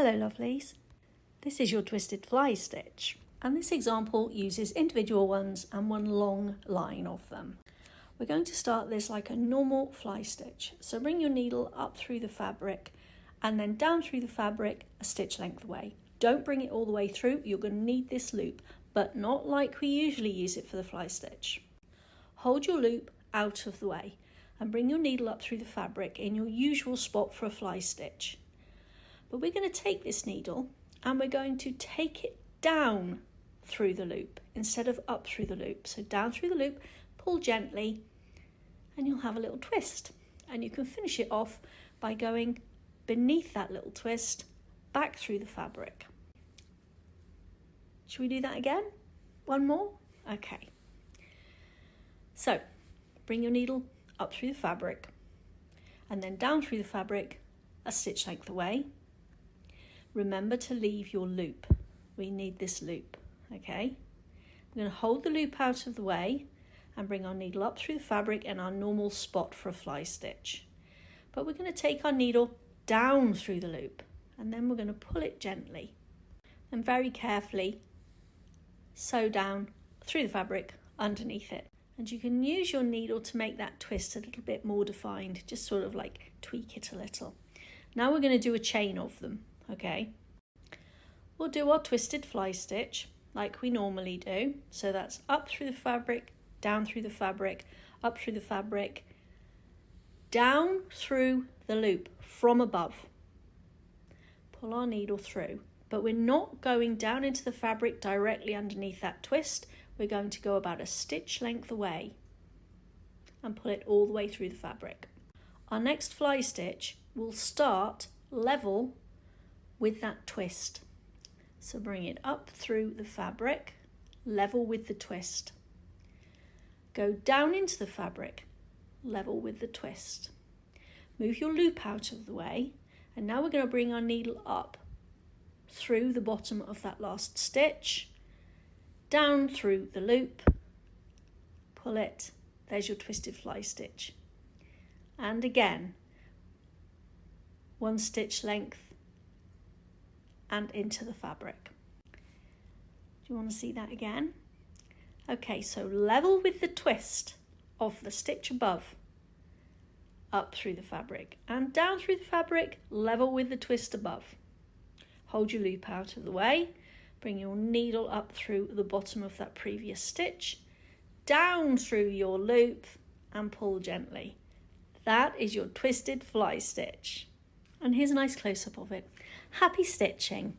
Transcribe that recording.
Hello lovelies, this is your twisted fly stitch, and this example uses individual ones and one long line of them. We're going to start this like a normal fly stitch, so bring your needle up through the fabric and then down through the fabric a stitch length away. Don't bring it all the way through, you're going to need this loop, but not like we usually use it for the fly stitch. Hold your loop out of the way and bring your needle up through the fabric in your usual spot for a fly stitch. But we're going to take this needle and we're going to take it down through the loop instead of up through the loop. So down through the loop, pull gently, and you'll have a little twist. And you can finish it off by going beneath that little twist, back through the fabric. Should we do that again? One more? Okay. So bring your needle up through the fabric and then down through the fabric a stitch length away. Remember to leave your loop. We need this loop, okay? We're going to hold the loop out of the way and bring our needle up through the fabric in our normal spot for a fly stitch. But we're going to take our needle down through the loop and then we're going to pull it gently and very carefully sew down through the fabric underneath it. And you can use your needle to make that twist a little bit more defined, just sort of like tweak it a little. Now we're going to do a chain of them. Okay, we'll do our twisted fly stitch like we normally do. So that's up through the fabric, down through the fabric, up through the fabric, down through the loop from above. Pull our needle through, but we're not going down into the fabric directly underneath that twist. We're going to go about a stitch length away and pull it all the way through the fabric. Our next fly stitch will start level with that twist. So bring it up through the fabric, level with the twist. Go down into the fabric, level with the twist. Move your loop out of the way, and now we're going to bring our needle up through the bottom of that last stitch, down through the loop, pull it, there's your twisted fly stitch. And again, one stitch length and into the fabric. Do you want to see that again? Okay, so level with the twist of the stitch above, up through the fabric and down through the fabric, level with the twist above. Hold your loop out of the way, bring your needle up through the bottom of that previous stitch, down through your loop and pull gently. That is your twisted fly stitch. And here's a nice close-up of it. Happy stitching!